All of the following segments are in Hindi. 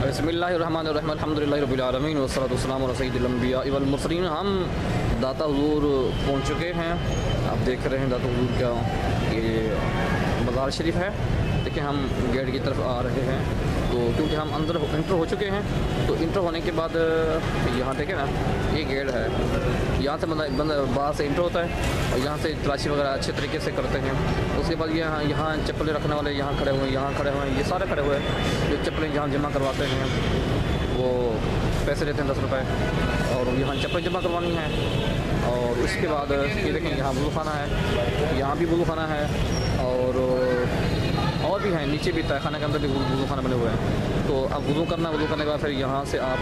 बिस्मिल्लाहिर्रहमानिर्रहीम अल्हम्दुलिल्लाहि रब्बिल आलमीन वस्सलातु वस्सलामु अला सय्यिदिल अंबिया वल मुरसलीन। हम दाता हुज़ूर पहुँच चुके हैं। आप देख रहे हैं दाता हुज़ूर का ये मज़ार शरीफ है। देखिए हम गेट की तरफ आ रहे हैं, तो क्योंकि हम अंदर इंटर हो चुके हैं, तो इंटर होने के बाद यहाँ देखें ना, ये गेट है। यहाँ से मतलब बाहर से इंटर होता है और यहाँ से तलाशी वगैरह अच्छे तरीके से करते हैं। उसके बाद यहाँ चप्पलें रखने वाले यहाँ खड़े हुए हैं, ये सारे खड़े हुए हैं। जो चप्पलें यहाँ जमा करवाते हैं वो पैसे लेते हैं 10 रुपये, और यहाँ चप्पलें जमा करवानी है। और उसके बाद ये देखें यहाँ वज़ू खाना है, यहाँ भी वज़ू खाना है, और भी हैं, नीचे भी तहखाने के अंदर भी वज़ू खाना बने हुए हैं। तो अब वज़ू करने के बाद फिर यहाँ से आप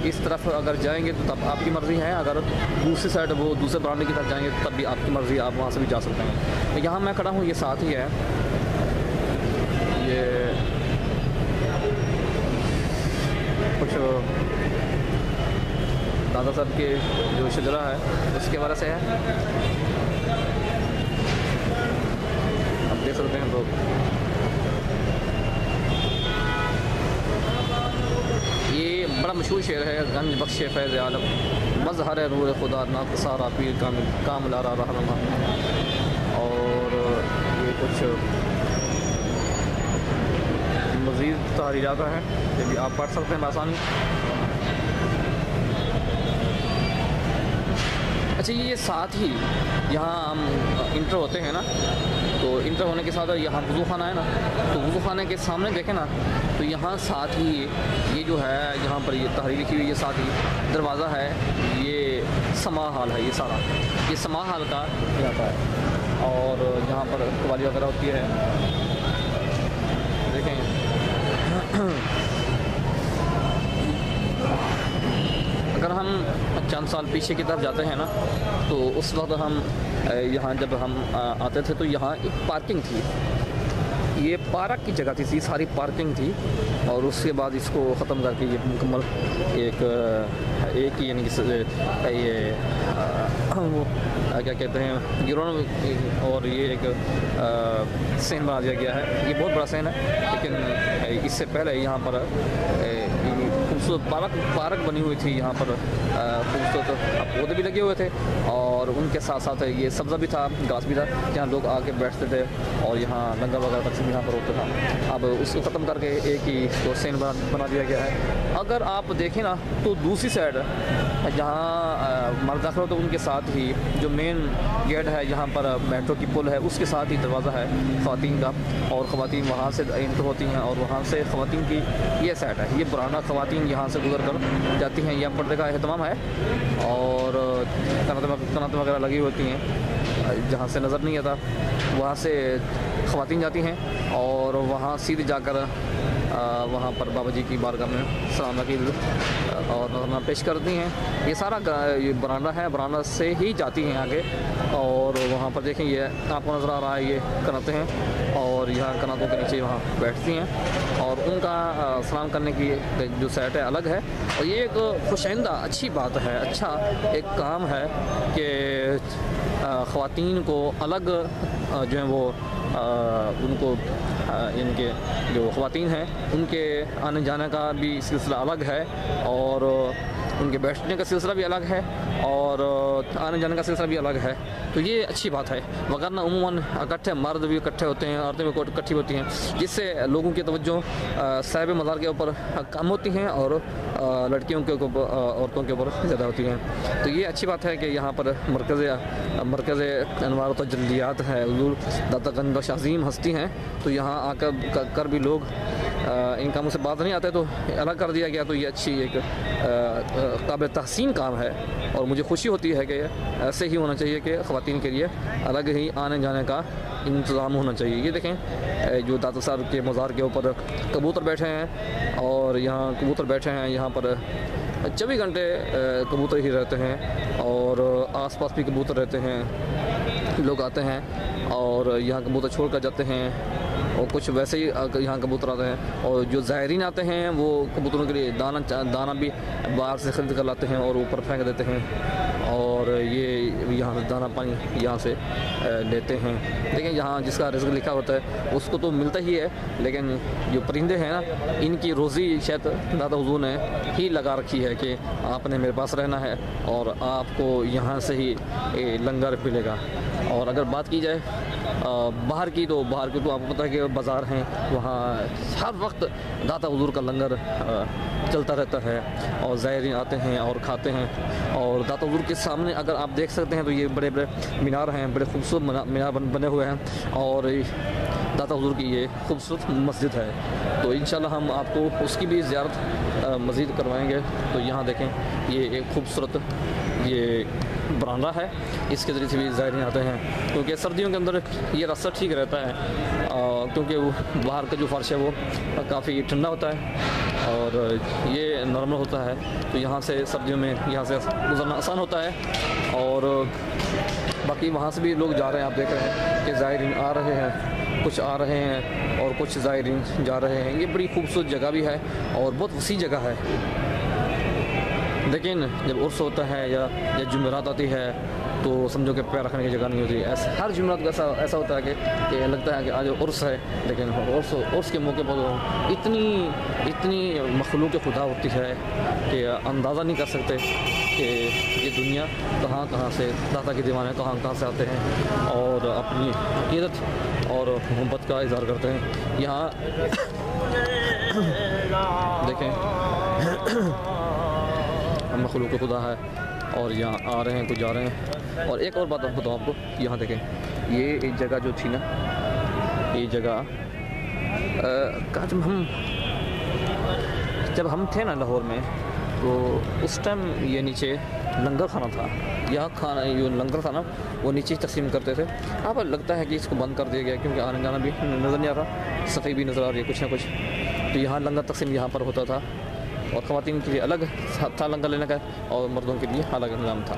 इस तरफ अगर जाएंगे तो तब आपकी मर्ज़ी है। अगर दूसरी साइड वो दूसरे बरामदे की तरफ जाएंगे तब भी आपकी मर्ज़ी, आप वहाँ से भी जा सकते हैं। यहाँ मैं खड़ा हूँ, ये साथ ही है, ये कुछ दादा साहब के जो शजरा है उसके वजह से है, आप देख सकते हैं। तो ये बड़ा मशहूर शेर है, गंज बख्श फैज़ आलम मज़हर नूर खुदा ना सारा पीर काम लारा रहनमा। और ये कुछ मज़ीद तहरीरात हैं, ये भी आप पढ़ सकते हैं आसानी। अच्छा, ये साथ ही यहाँ हम इंटर होते हैं ना, तो इंटर होने के साथ यहाँ वज़ू खाना है ना, तो वज़ू खाने के सामने देखें ना, तो यहाँ साथ ही ये जो है, यहाँ पर ये तहरीर लिखी हुई, ये साथ ही दरवाज़ा है, ये समा हाल है, ये सारा ये समा हाल का यहाँ पर है। और यहाँ पर कवाली वगैरह होती है, देखें। अगर हम चंद साल पीछे की तरफ जाते हैं ना, तो उस वक्त हम यहाँ जब हम आते थे तो यहाँ एक पार्किंग थी, ये पार्क की जगह थी, सारी पार्किंग थी। और उसके बाद इसको ख़त्म करके ये मुकम्मल एक यानी कि ये वो क्या कहते हैं गिरोन, और ये एक सेन बना दिया गया है। ये बहुत बड़ा सेन है, लेकिन इससे पहले यहाँ पर खूबसूरत पार्क बनी हुई थी। यहाँ पर खूबसूरत पौधे भी लगे हुए थे, और उनके साथ साथ ये सब्ज़ा भी था, घास भी था, जहाँ लोग आके बैठते थे, और यहाँ लंगर वगैरह तकसीम यहाँ पर होता था। अब उसको ख़त्म करके एक ही तो सेन बना दिया गया है। अगर आप देखें ना, तो दूसरी साइड जहाँ मर्द दाखिल होते हैं उनके साथ ही जो मेन गेट है, यहाँ पर मेट्रो की पुल है, उसके साथ ही दरवाज़ा है ख़वातीन का, और ख़वातीन वहाँ से इंटर होती हैं, और वहाँ से ख़वातीन की ये साइड है, ये पुराना ख़वातीन यहाँ से गुजर कर जाती हैं। यहाँ पर्दे का एहतमाम है, और कनात वगैरह लगी होती हैं, जहाँ से नज़र नहीं आता वहाँ से ख़वातीन जाती हैं, और वहाँ सीधे जाकर वहाँ पर बाबा जी की बारगाह में सलाम अकीद और नज़राना पेश करती हैं। ये सारा ये बरामदा है, बरामदा से ही जाती हैं आगे, और वहाँ पर देखें ये आपको नज़र आ रहा है, ये कनातें हैं, और यहाँ कनातों के नीचे वहाँ बैठती हैं, और उनका सलाम करने की जो सेट है अलग है। और ये एक खुशाइंदा अच्छी बात है, अच्छा एक काम है कि ख़वातीन को अलग जो है वो उनको इनके जो ख़वातीन हैं उनके आने जाने का भी सिलसिला अलग है, और उनके बैठने का सिलसिला भी अलग है, और आने जाने का सिलसिला भी अलग है। तो ये अच्छी बात है, वरना उमूमन इकट्ठे मर्द भी इकट्ठे होते हैं, औरतें भी इकट्ठी होती हैं, जिससे लोगों की तवज्जो साहिब मज़ार के ऊपर कम होती हैं, और लड़कियों के ऊपर औरतों के ऊपर ज़्यादा होती हैं। तो ये अच्छी बात है कि यहाँ पर मरकज़ अनवार तजल्लियात है, हुज़ूर दाता गंज बख्श अज़ीम हस्ती हैं। तो यहाँ आकर भी लोग इन कामों से बात नहीं आते, तो अलग कर दिया गया। तो ये अच्छी एक काबिल तहसीन काम है, और मुझे खुशी होती है कि ऐसे ही होना चाहिए कि ख़वातीन के लिए अलग ही आने जाने का इंतज़ाम होना चाहिए। ये देखें जो दाता साहब के मज़ार के ऊपर कबूतर बैठे हैं, और यहाँ कबूतर बैठे हैं, यहाँ पर 24 घंटे कबूतर ही रहते हैं, और आसपास भी कबूतर रहते हैं। लोग आते हैं और यहाँ कबूतर छोड़ कर जाते हैं, और कुछ वैसे ही यहाँ कबूतर आते हैं, और जो ज़ायरीन आते हैं वो कबूतरों के लिए दाना भी बाहर से ख़रीद कर लाते हैं और ऊपर फेंक देते हैं। और ये यहाँ से दाना पानी यहाँ से लेते हैं। लेकिन यहाँ जिसका रिज़्क लिखा होता है उसको तो मिलता ही है, लेकिन जो परिंदे हैं ना, इनकी रोज़ी शायद दाता हुज़ूर ने ही लगा रखी है कि आपने मेरे पास रहना है और आपको यहाँ से ही लंगर मिलेगा। और अगर बात की जाए बाहर की तो आपको पता है कि बाज़ार हैं, वहाँ हर वक्त दाता हुज़ूर का लंगर चलता रहता है और ज़ायरीन आते हैं और खाते हैं। और दाता हुज़ूर के सामने अगर आप देख सकते हैं तो ये बड़े बड़े मीनार हैं, बड़े खूबसूरत मीनार बने हुए हैं और दाता हुज़ूर की ये खूबसूरत मस्जिद है। तो इंशाल्लाह हम आपको उसकी भी ज़ियारत मज़ीद करवाएंगे। तो यहाँ देखें, ये एक खूबसूरत ये बरामदा है, इसके ज़रिए से भी ज़ायरीन आते हैं, क्योंकि सर्दियों के अंदर ये रास्ता ठीक रहता है, क्योंकि वो बाहर का जो फ़र्श है वो काफ़ी ठंडा होता है और ये नॉर्मल होता है। तो यहाँ से सर्दियों में यहाँ से गुजरना आसान होता है। और बाकी वहाँ से भी लोग जा रहे हैं, आप देख रहे हैं कि ज़ायरीन आ रहे हैं, कुछ आ रहे हैं और कुछ ज़ायरीन जा रहे हैं। ये बड़ी खूबसूरत जगह भी है और बहुत वसी जगह है। लेकिन जब उर्स होता है या जुमेरात आती है तो समझो कि पैर रखने की जगह नहीं होती। ऐसा हर जुमेरात का ऐसा होता है कि लगता है कि आज उर्स है, लेकिन उर्स के मौके पर इतनी मखलूक खुदा होती है कि अंदाज़ा नहीं कर सकते कि ये दुनिया कहाँ से दाता के दीवाने कहाँ से आते हैं और अपनी अक़ीदत और मोहब्बत का इज़हार करते हैं। यहाँ देखें मखलूक खुदा है और यहाँ आ रहे हैं, कुछ जा रहे हैं। और एक और बात बताऊँ आपको, यहाँ देखें, ये एक जगह जो थी ना, ये जगह जब हम थे ना लाहौर में, तो उस टाइम ये नीचे लंगर खाना था। यहाँ खाना जो लंगर था ना वो नीचे तकसीम करते थे। अब लगता है कि इसको बंद कर दिया गया, क्योंकि आने जाना भी नज़र नहीं आ रहा, सफ़ाई भी नज़र आ रही है कुछ ना कुछ। तो यहाँ लंगर तकसीम यहाँ पर होता था और ख़वातीन के लिए अलग था लंगर लेने का और मर्दों के लिए अलग इंतज़ाम था।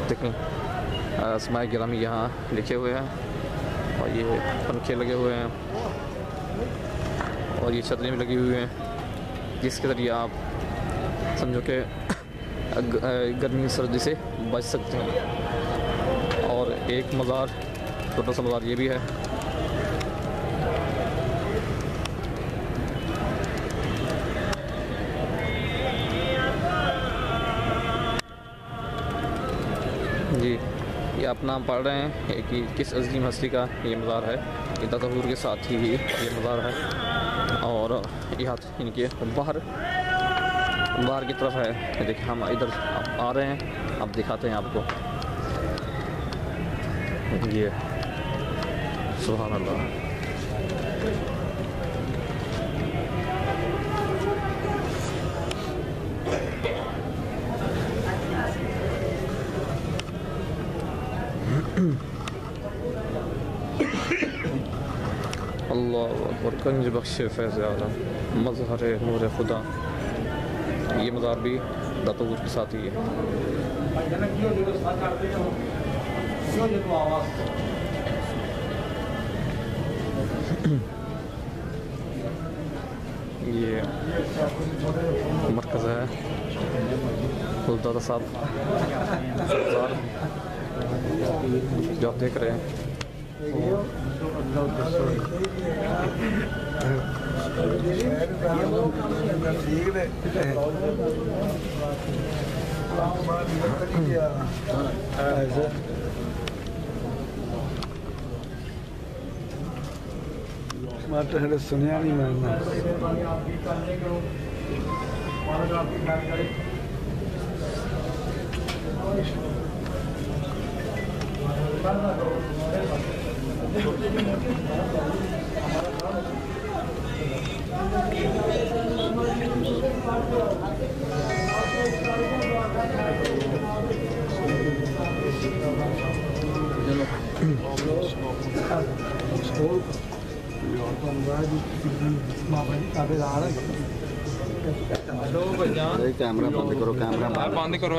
देखें अस्माए गिरामी यहाँ लिखे हुए हैं और ये पंखे लगे हुए हैं और ये छतरियाँ भी लगी हुई हैं, जिसके ज़रिए आप समझो कि गर्मी सर्दी से बच सकते हैं। और एक मज़ार, छोटा सा मज़ार ये भी है। जी, ये आप नाम पढ़ रहे हैं कि किस अज़ीम हस्ती का ये मज़ार है। ये दाता हुज़ूर के साथ ही ये मज़ार है और यहाँ इनके बाहर की तरफ है। देखिए हम इधर आ रहे हैं, अब दिखाते हैं आपको। ये सुभान अल्लाह। अल्लाह अकबर, कंज बख्शे फैज़ आलम, मज़हर नूर खुदा। ये मज़ार भी दाता हुज़ूर के साथ ही है। ये मरकज़ है दाता साहब जो आप देख रहे हैं। सुनिया नहीं मानना। कैमरा बंद करो, कैमरा बंद करो।